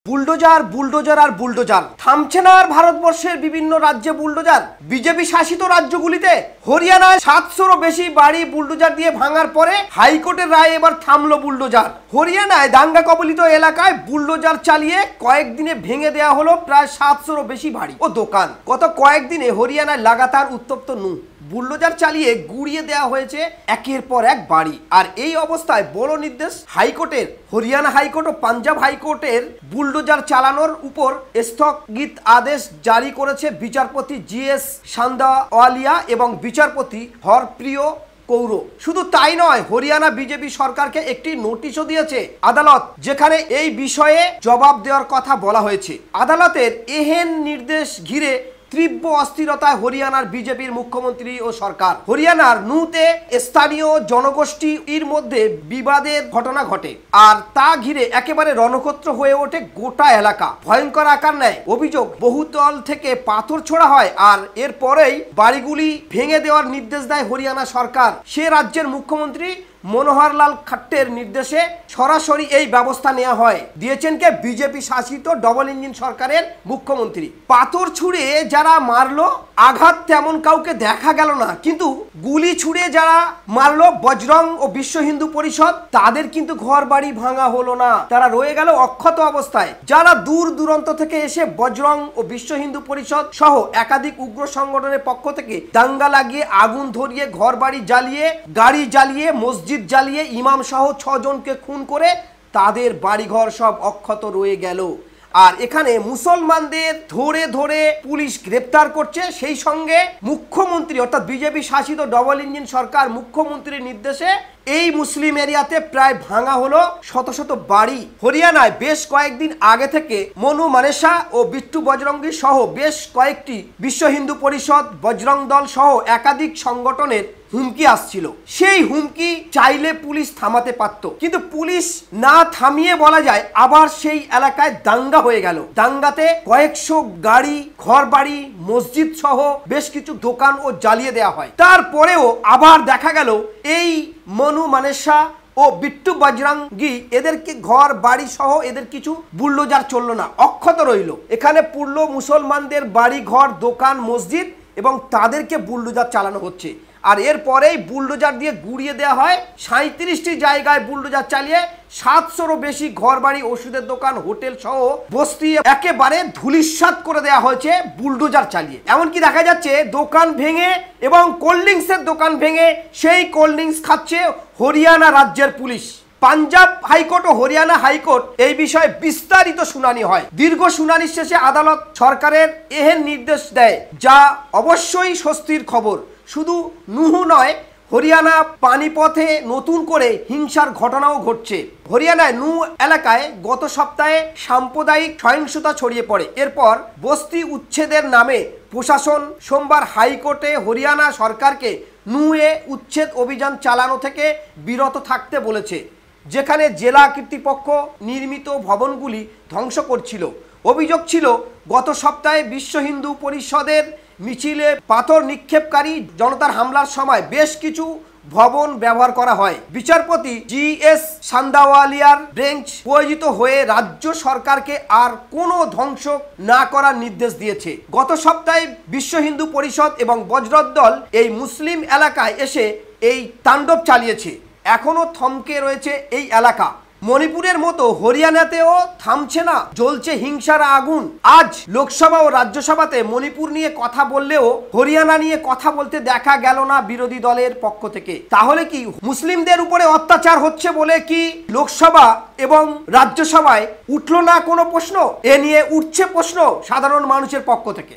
Bulldozer bulldozer আর bulldozer থামছে না আর ভারতবর্ষের বিভিন্ন রাজ্যে বুলডোজার। বিজেপি শাসিত রাজ্যগুলিতে হরিয়ানায় 700-রও বেশি বাড়ি বুলডোজার দিয়ে ভাঙার পরে হাইকোর্টের রায় এবার থামলো বুলডোজার। হরিয়ানায় দাঙ্গা কবলিত এলাকায় বুলডোজার চালিয়ে কয়েকদিনে ভেঙে দেওয়া হলো প্রায় 700-রও বেশি বাড়ি ও দোকান। গত কয়েকদিনে হরিয়ানায় লাগাতার উত্তপ্ত বুলডোজার চালিয়ে গুড়িয়ে দেওয়া হয়েছে একের পর এক বাড়ি। আর এই অবস্থায় বড় নির্দেশ হাইকোর্টের। হরিয়ানা হাইকোর্ট ও পাঞ্জাব হাইকোর্টের বুলডোজার চালানোর উপর স্থগিত আদেশ জারি করেছে বিচারপতি GS সান্দাওয়ালিয়া এবং বিচারপতি হরপ্রিয় কৌর। শুধু তাই নয়, হরিয়ানা বিজেপি সরকারকে একটি নোটিশও দিয়েছে আদালত, যেখানে এই বিষয়ে জবাব দেওয়ার কথা বলা হয়েছে। আদালতের এহেন নির্দেশ ঘিরে তীব্র অস্থিরতায় হরিয়ানার বিজেপির মুখ্যমন্ত্রী ও সরকার। হরিয়ানার নুতে স্থানীয় জনগোষ্ঠীর মধ্যে বিবাদের ঘটনা ঘটে, আর তা ঘিরে একেবারে রণক্ষেত্র হয়ে ওঠে গোটা এলাকা। ভয়ঙ্কর আকার নেয়। অভিযোগ, বহুতল থেকে পাথর ছোড়া হয়, আর এরপরেই বাড়িগুলি ভেঙে দেওয়ার নির্দেশ দেয় হরিয়ানা সরকার। সে রাজ্যের মুখ্যমন্ত্রী মনোহর লাল খাট্টের নির্দেশে সরাসরি এই ব্যবস্থা নেওয়া হয়। দিয়েছেন কে? বিজেপি শাসিত ডবল ইঞ্জিন সরকারের মুখ্যমন্ত্রী। পাথর ছুঁড়ে যারা মারলো, আঘাত তেমন কাউকে দেখা গেল না, কিন্তু গুলি ছুঁড়ে যারা মারলো বজরং ও বিশ্ব হিন্দু পরিষদ, তাদের কিন্তু ঘর বাড়ি ভাঙা হলো না, তারা রয়ে গেল অক্ষত অবস্থায়। যারা দূর দূরান্ত থেকে এসে বজরং ও বিশ্ব হিন্দু পরিষদ সহ একাধিক উগ্র সংগঠনের পক্ষ থেকে দাঙ্গা লাগিয়ে আগুন ধরিয়ে ঘর বাড়ি জ্বালিয়ে গাড়ি জ্বালিয়ে মসজিদ জ্বালিয়ে ইমাম সহ 6 জনকে খুন করে তাদের বাড়িঘর সব অক্ষত রয়ে গেল। আর এখানে মুসলমানদের ধরে ধরে পুলিশ গ্রেপ্তার করছে। সেই সঙ্গে মুখ্যমন্ত্রী অর্থাৎ বিজেপি শাসিত ডবল ইঞ্জিন সরকার মুখ্যমন্ত্রীর নির্দেশে এই মুসলিম এরিয়াতে প্রায় ভাঙা হলো শত শত বাড়ি। হরিয়ানায় বেশ কয়েকদিন আগে থেকে মনু মানেসা ও বিট্টু বজরঙ্গী সহ বেশ কয়েকটি বিশ্ব হিন্দু পরিষদ, বজরং দল সহ একাধিক সংগঠনের হুমকি আসছিল। সেই হুমকি চাইলে পুলিশ থামাতে পারত, কিন্তু পুলিশ না থামিয়ে বলা যায় আবার সেই এলাকায় দাঙ্গা হয়ে গেল। দাঙ্গাতে কয়েকশো গাড়ি, ঘর বাড়ি, মসজিদ সহ বেশ কিছু দোকান ও জ্বালিয়ে দেওয়া হয়। তারপরেও আবার দেখা গেল এই মনু মানেসা ও বিট্টু বজরঙ্গী এদেরকে ঘর বাড়ি সহ এদের কিছু বুলডোজার চললো না, অক্ষত রইল। এখানে পুরলো মুসলমানদের বাড়ি ঘর, দোকান, মসজিদ, এবং তাদেরকে বুলডোজার চালানো হচ্ছে। আর এরপরেই বুলডোজার দিয়ে গুড়িয়ে দেওয়া হয় 37টি জায়গায় বুলডোজার চালিয়ে 700-রও বেশি ঘর বাড়ি, ওষুধের দোকান, হোটেল সহ বস্তি একেবারে ধূলিসাৎ করে দেওয়া হয়েছে বুলডোজার চালিয়ে। এমনকি দেখা যাচ্ছে দোকান ভেঙে এবং কোল্ড ড্রিঙ্কসের দোকান ভেঙে সেই কোল্ড ড্রিঙ্কস খাচ্ছে হরিয়ানা রাজ্যের পুলিশ। পাঞ্জাব হাইকোর্ট ও হরিয়ানা হাইকোর্ট এই বিষয়ে বিস্তারিত শুনানি হয়। দীর্ঘ শুনানির শেষে আদালত সরকারের এহেন নির্দেশ দেয়, যা অবশ্যই স্বস্তির খবর। শুধু নুহু নয়, হরিয়ানা পানিপথে নতুন করে হিংসার ঘটনাও ঘটছে। হরিয়ানায় নু এলাকায় গত সপ্তাহে সাম্প্রদায়িক সহিংসতা ছড়িয়ে পড়ে। এরপর বস্তি উচ্ছেদের নামে প্রশাসন সোমবার হাইকোর্টে হরিয়ানা সরকারকে নুয়ে উচ্ছেদ অভিযান চালানো থেকে বিরত থাকতে বলেছে, যেখানে জেলা কর্তৃপক্ষ নির্মিত ভবনগুলি ধ্বংস করছিল। অভিযোগ ছিল, গত সপ্তাহে বিশ্ব হিন্দু পরিষদের মিছিলে পাথর নিক্ষেপকারী জনতার হামলার সময় বেশ কিছু ভবন ব্যবহার করা হয়। বিচারপতি GS সান্দাওয়ালিয়ার বেঞ্চ প্রয়োজিত হয়ে রাজ্য সরকারকে আর কোনো ধ্বংস না করার নির্দেশ দিয়েছে। গত সপ্তাহে বিশ্ব হিন্দু পরিষদ এবং বজরং দল এই মুসলিম এলাকায় এসে এই তাণ্ডব চালিয়েছে। এখনো থমকে রয়েছে এই এলাকা। মণিপুরের মতো হরিয়ানাতেও থামছে না, জ্বলছে হিংসার আগুন। আজ লোকসভা ও রাজ্যসভাতে মণিপুর নিয়ে কথা বললেও হরিয়ানা নিয়ে কথা বলতে দেখা গেল না বিরোধী দলের পক্ষ থেকে। তাহলে কি মুসলিমদের উপরে অত্যাচার হচ্ছে বলে কি লোকসভা এবং রাজ্যসভায় উঠলো না কোনো প্রশ্ন? এ নিয়ে উঠছে প্রশ্ন সাধারণ মানুষের পক্ষ থেকে।